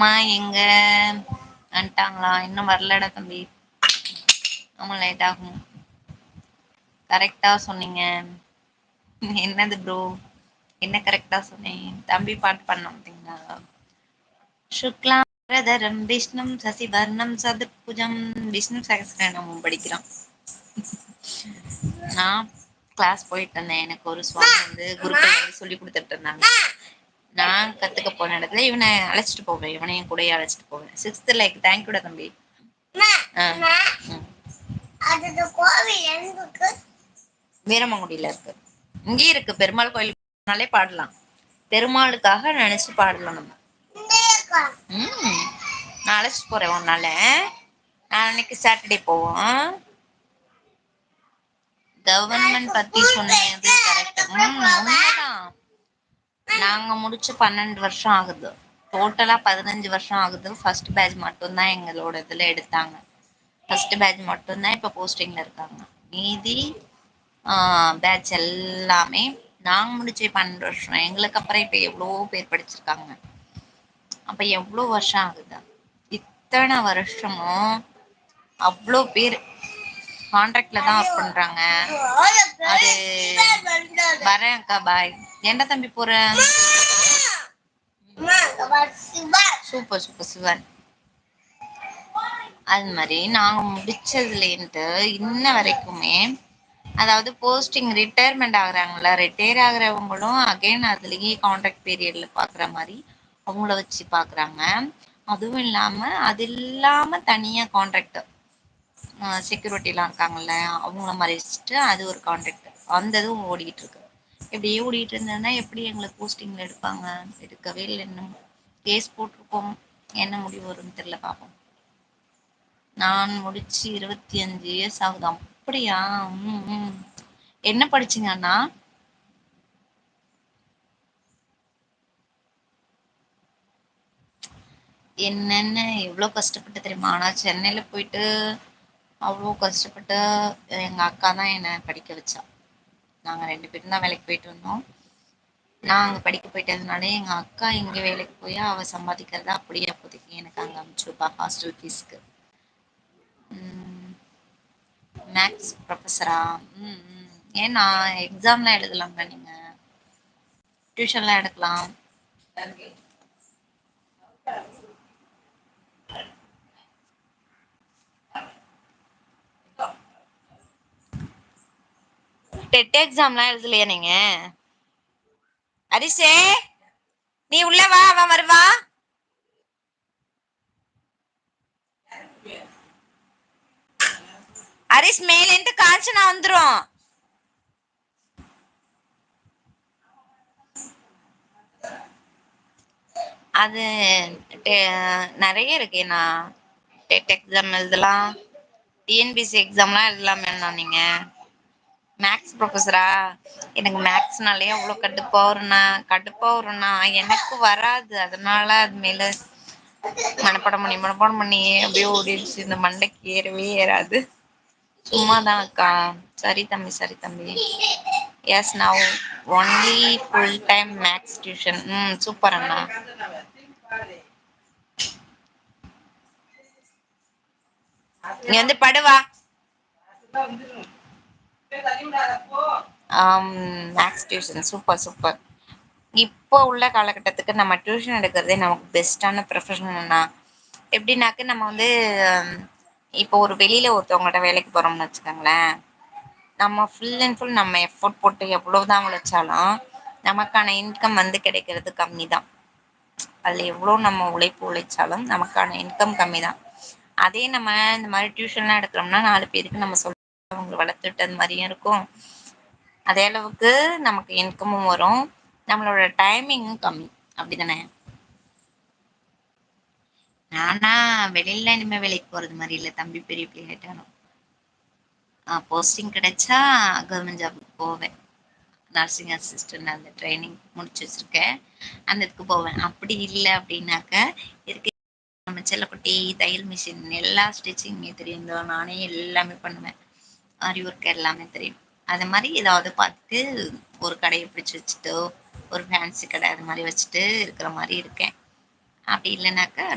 அம்மா எங்க வந்துட்டாங்களா? இன்னும் வரலடா தம்பி. ஆமா, லேட் ஆகும். கரெக்டா சொன்னீங்க. என்னது ப்ரோ? என்ன கரெக்டா சொன்னேன்? தம்பி பாட்டு பண்ண மாட்டீங்களா? சுக்லாம் பிரதரம் விஷ்ணும் சசிவர்ணம் சதுர்புஜம். விஷ்ணு சகஸ்ரநாமம் படிக்கிறான். நான் கிளாஸ் போயிட்டு இருந்தேன். எனக்கு ஒரு சுவாமி வந்து குருக்கள் வந்து சொல்லி கொடுத்துட்டு இருந்தாங்க. நான் கத்துக்க போன இடத்துல இவனை அழைச்சிட்டு போவேன். இவனையும் கூட அழைச்சிட்டு போவேன். 6th like. தேங்க்யூடா தம்பி. வீரமங்குடியில இருக்கு. இங்கேயும் இருக்கு. பெருமாள் கோயிலுக்குனாலே பாடலாம். பெருமாளுக்காக நினைச்சு பாடலாம் நம்ம. நான் அழைச்சிட்டு போறேன் ஒரு நாள். நான் அன்னைக்கு சாட்டர்டே போவோம். கவர்மெண்ட் பத்தி சொன்னது கரெக்ட். உண்மைதான். நாங்க முடிச்சு 12 வருஷம் ஆகுது. டோட்டலா 15 வருஷம் ஆகுது. ஃபர்ஸ்ட் பேட்ச் மட்டும்தான் எங்களோட இதுல எடுத்தாங்க. ஃபர்ஸ்ட் பேட்ச் மட்டும்தான் இப்ப போஸ்டிங்ல இருக்காங்க. மீதி பேட்ச் எல்லாமே நாங்க முடிச்சு 12 வருஷம். எங்களுக்கு அப்புறம் இப்ப எவ்வளவோ பேர் படிச்சிருக்காங்க. அப்ப எவ்வளவு வருஷம் ஆகுது? இத்தனை வருஷமும் அவ்வளோ பேர் கான்ட்ராக்ட்ல தான் ஒர்க் பண்றாங்க. அது வரேன் அக்கா, பாய். என்ன தம்பி போற? Super super Sivan. அது மாதிரி நாங்க முடிச்சதுலேருந்து இன்ன வரைக்குமே, அதாவது போஸ்டிங் ரிட்டையர்மெண்ட் ஆகுறாங்களா, ரிட்டையர் ஆகுறவங்களும் அகைன் அதுலயே கான்ட்ராக்ட் பீரியட்ல பாக்குற மாதிரி அவங்கள வச்சு பாக்குறாங்க. அதுவும் இல்லாம அது இல்லாம தனியா கான்ட்ராக்ட் செக்யூரிட்டிலாம் இருக்காங்கல்ல, அவங்கள மாதிரி வச்சுட்டு அது ஒரு கான்ட்ராக்ட். அந்த இதுவும் ஓடிட்டு இருக்கு. இப்படியே ஓடிட்டு இருந்ததுன்னா எப்படி எங்களை போஸ்டிங்ல எடுப்பாங்க? எடுக்கவே இல்லை. இன்னும் கேஸ் போட்டிருக்கோம். என்ன முடிவு வரும்னு தெரியல, பார்ப்போம். நான் முடிச்சு 25 இயர்ஸ் ஆகுது. அப்படியா? என்ன படிச்சீங்க அண்ணா? என்னென்ன எவ்வளவு கஷ்டப்பட்டு தெரியுமா? ஆனா சென்னையில போயிட்டு அவ்வளோ கஷ்டப்பட்டு எங்க அக்கா தான் என்னை படிக்க வச்சா. நாங்க 2 பேரும் தான் வேலைக்கு போயிட்டு இருந்தோம். நான் அங்க படிக்க போயிட்டதுனால எங்க அக்கா இங்க வேலைக்கு போய் அவ சம்பாதிக்கிறதா அப்படியே அப்போதைக்கு எனக்கு அங்க அனுப்பிச்சுப்பா ஹாஸ்டல் ஃபீஸ்க்கு. மேக்ஸ் ப்ரொஃபஸரா? ஏன்னா எக்ஸாம்லாம் எழுதலாம்ல, நீங்க டியூஷன்லாம் எடுக்கலாம். டெட் எக்ஸாம்லாம் எழுதலையா நீங்க? அரிசே, நீ உள்ள வா, அவன் வருவா. அரிஸ் மேலேந்து காய்ச்சனா வந்துரும். அது நிறைய இருக்கு. நான் டெட் எக்ஸாம் எழுதலாம், டிஎன்பிசி எக்ஸாம்லாம் எழுதலாமே. நீங்க மேக்ஸ் ப்ரொஃபஸரா? எனக்கு மேக்ஸ்னாலே அவ்வளோ கடுப்பா வரும்னா எனக்கு வராது. அதனால அது மேல மனப்பாடம் பண்ணி அப்படியே ஓடிடுச்சு. இந்த மண்டைக்கு ஏறவே ஏறாது. சும்மாதான் அக்கா. சரி தம்பி, சரி தம்பி. Yes, now only full time maths tuition. Super அண்ணா. நீ வந்து படுவா. Maths tuition super super. இப்போ உள்ள காலகட்டத்துக்கு நம்ம டியூஷன் எடுக்கிறதே நமக்கு பெஸ்டான ப்ரொஃபஷனல்னா. எப்படின்னாக்க நம்ம வந்து இப்போ ஒரு வெளியில ஒருத்தவங்கள்ட்ட வேலைக்கு போறோம்னு வச்சுக்கோங்களேன். நம்ம ஃபுல் அண்ட் ஃபுல் நம்ம எஃபோர்ட் போட்டு எவ்வளவுதான் உழைச்சாலும் நமக்கான இன்கம் வந்து கிடைக்கிறது கம்மி தான். அதுல எவ்வளோ நம்ம உழைச்சாலும் நமக்கான இன்கம் கம்மி தான். அதே நம்ம இந்த மாதிரி டியூஷன்லாம் எடுக்கிறோம்னா 4 பேருக்கு நம்ம சொல்ல அவங்க வளர்த்துட்டது மாதிரியும் இருக்கும். அதே அளவுக்கு நமக்கு இன்கமும் வரும். நம்மளோட டைமிங்கும் கம்மி. அப்படிதானே? நானா வெளியில இனிமே வேலைக்கு போறது மாதிரி இல்லை தம்பி. பெரிய பிள்ளை ஆயிட்டாலும் போஸ்டிங் கிடைச்சா கவர்மெண்ட் ஜாபுக்கு போவேன். நர்சிங் அசிஸ்டன்ட் அந்த ட்ரைனிங் முடிச்சு வச்சிருக்கேன். அந்த இதுக்கு போவேன். அப்படி இல்லை அப்படின்னாக்க இருக்கு நம்ம செல்லக்குட்டி தையல் மிஷின் எல்லா ஸ்டிச்சிங்குமே தெரியும். நானே எல்லாமே பண்ணுவேன். ஆரி ஒர்க் எல்லாமே தெரியும். அது மாதிரி ஏதாவது பார்த்துட்டு ஒரு கடையை பிடிச்சி வச்சுட்டோ, ஒரு ஃபேன்சி கடை அது மாதிரி வச்சுட்டு இருக்கிற மாதிரி இருக்கேன். அப்படி இல்லைனாக்கா